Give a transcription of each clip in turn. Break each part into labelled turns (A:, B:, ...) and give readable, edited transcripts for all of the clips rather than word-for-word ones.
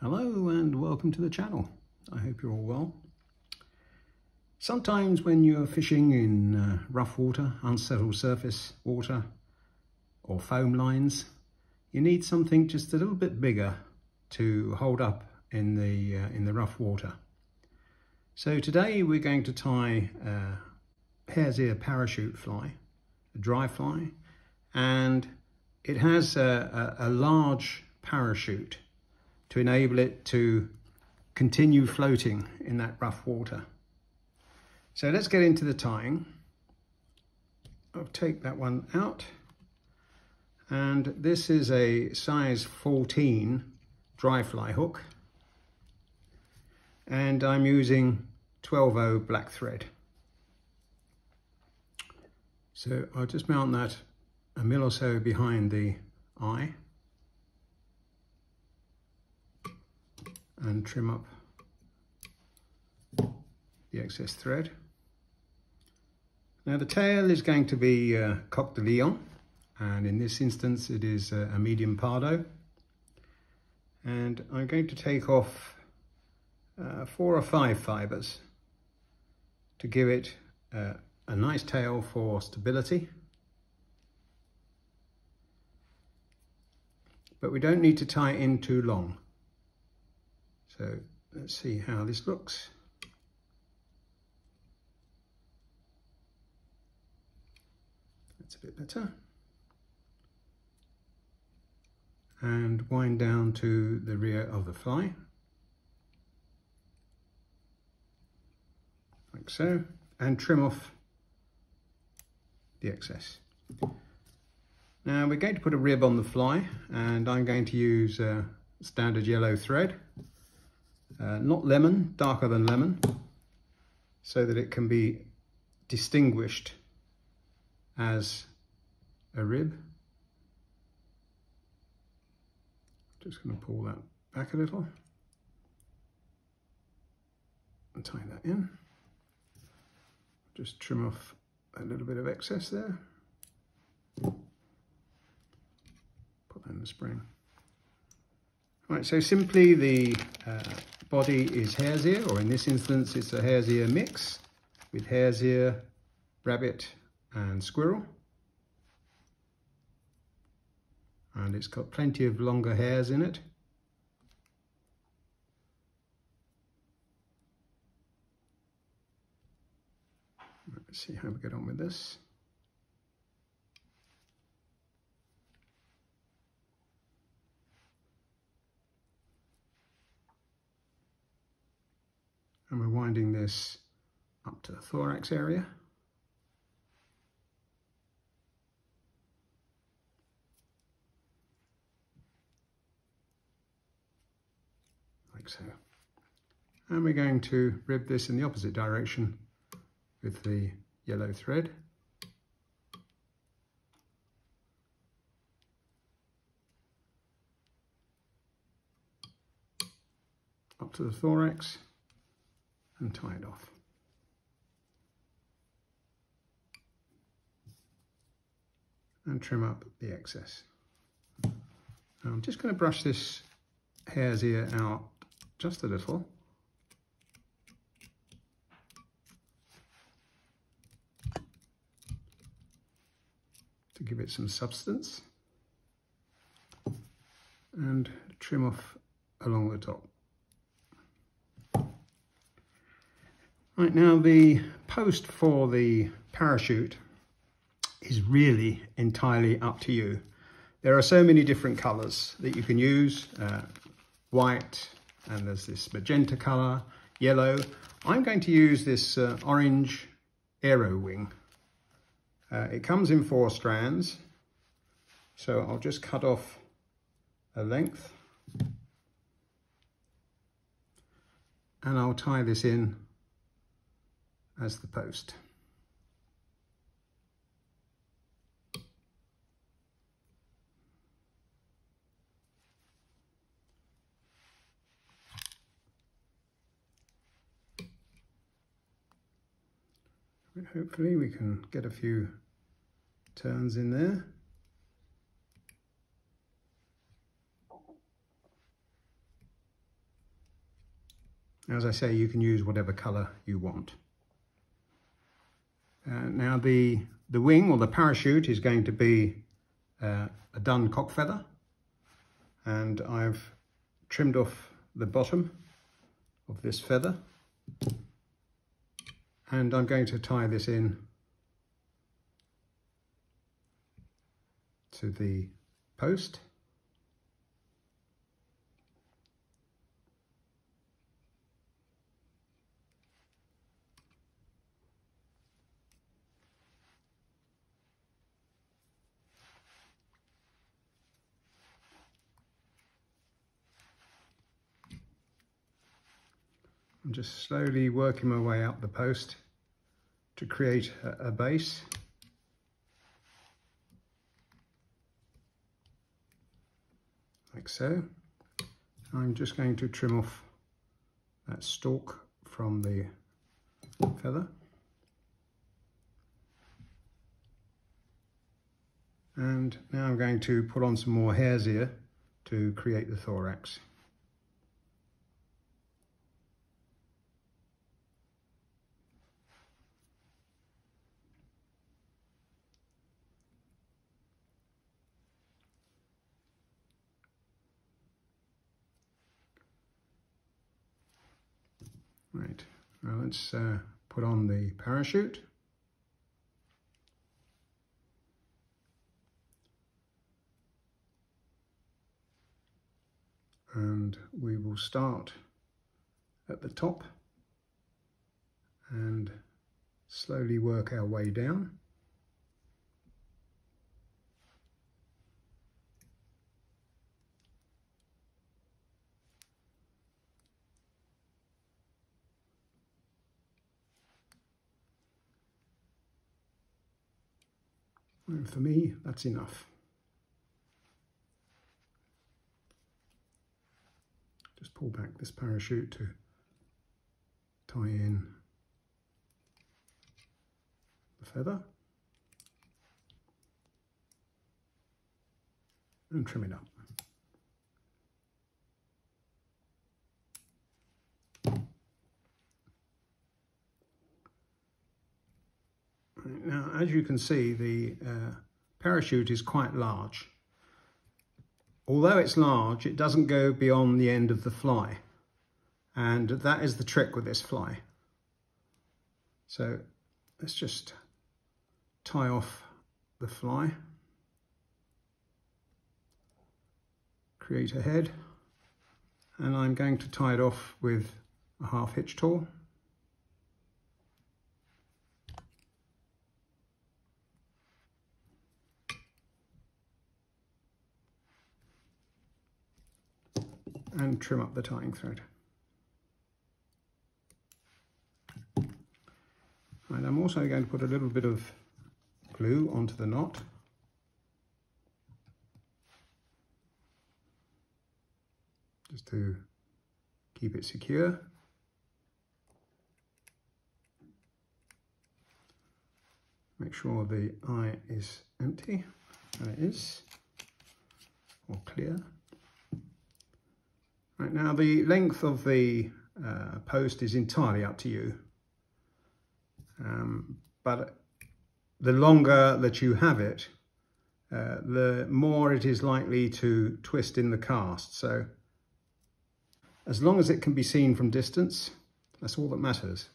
A: Hello and welcome to the channel. I hope you're all well. Sometimes when you're fishing in rough water, unsettled surface water or foam lines, you need something just a little bit bigger to hold up in the rough water. So today we're going to tie a hare's ear parachute fly, a dry fly, and it has a large parachute to enable it to continue floating in that rough water. So let's get into the tying. I'll take that one out, and this is a size 14 dry fly hook, and I'm using 12/0 black thread. So I'll just mount that a mil or so behind the eye and trim up the excess thread. Now the tail is going to be coq de lion, and in this instance it is a medium pardo, and I'm going to take off 4 or 5 fibres to give it a nice tail for stability. But we don't need to tie it in too long. So let's see how this looks. That's a bit better. And wind down to the rear of the fly, like so, and trim off the excess. Now we're going to put a rib on the fly, and I'm going to use standard yellow thread. Not lemon, darker than lemon, so that it can be distinguished as a rib. Just going to pull that back a little and tie that in. Just trim off a little bit of excess there. Put that in the spring. Right, so simply the body is hare's ear, or in this instance it's a hare's ear mix with hare's ear, rabbit and squirrel. And it's got plenty of longer hairs in it. Let's see how we get on with this. And we're winding this up to the thorax area. Like so. And we're going to rib this in the opposite direction with the yellow thread. Up to the thorax and tie it off. And trim up the excess. Now I'm just going to brush this hare's ear out just a little. To give it some substance. And trim off along the top. Right, now the post for the parachute is really entirely up to you. There are so many different colours that you can use, white, and there's this magenta colour, yellow. I'm going to use this orange aero wing. It comes in 4 strands, so I'll just cut off a length and I'll tie this in as the post. Hopefully we can get a few turns in there. As I say, you can use whatever colour you want. Now the wing or the parachute is going to be a dun cock feather, and I've trimmed off the bottom of this feather, and I'm going to tie this in to the post. I'm just slowly working my way up the post to create a base. Like so. I'm just going to trim off that stalk from the feather. And now I'm going to put on some more hare's ear to create the thorax. Right, now let's put on the parachute. And we will start at the top and slowly work our way down. And for me, that's enough. Just pull back this parachute to tie in the feather and trim it up. Now, as you can see, the parachute is quite large. Although it's large, it doesn't go beyond the end of the fly. And that is the trick with this fly. So let's just tie off the fly. Create a head. And I'm going to tie it off with a half hitch tool. And trim up the tying thread. And I'm also going to put a little bit of glue onto the knot. Just to keep it secure. Make sure the eye is empty, and it is, or clear. Right, now the length of the post is entirely up to you, but the longer that you have it, the more it is likely to twist in the cast. So as long as it can be seen from distance, that's all that matters.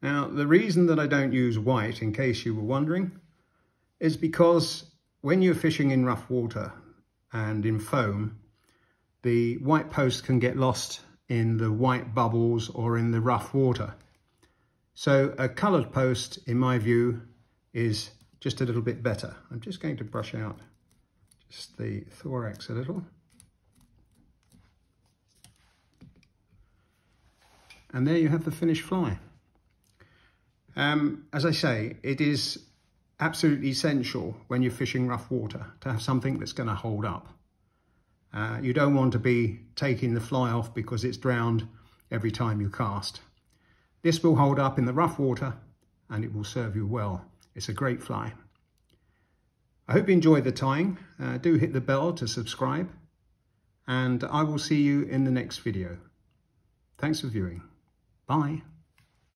A: Now, the reason that I don't use white, in case you were wondering, is because when you're fishing in rough water and in foam, the white post can get lost in the white bubbles or in the rough water. So a coloured post, in my view, is just a little bit better. I'm just going to brush out just the thorax a little. And there you have the finished fly. As I say, it is absolutely essential when you're fishing rough water to have something that's going to hold up. You don't want to be taking the fly off because it's drowned every time you cast. This will hold up in the rough water and it will serve you well. It's a great fly. I hope you enjoyed the tying. Do hit the bell to subscribe, and I will see you in the next video. Thanks for viewing. Bye.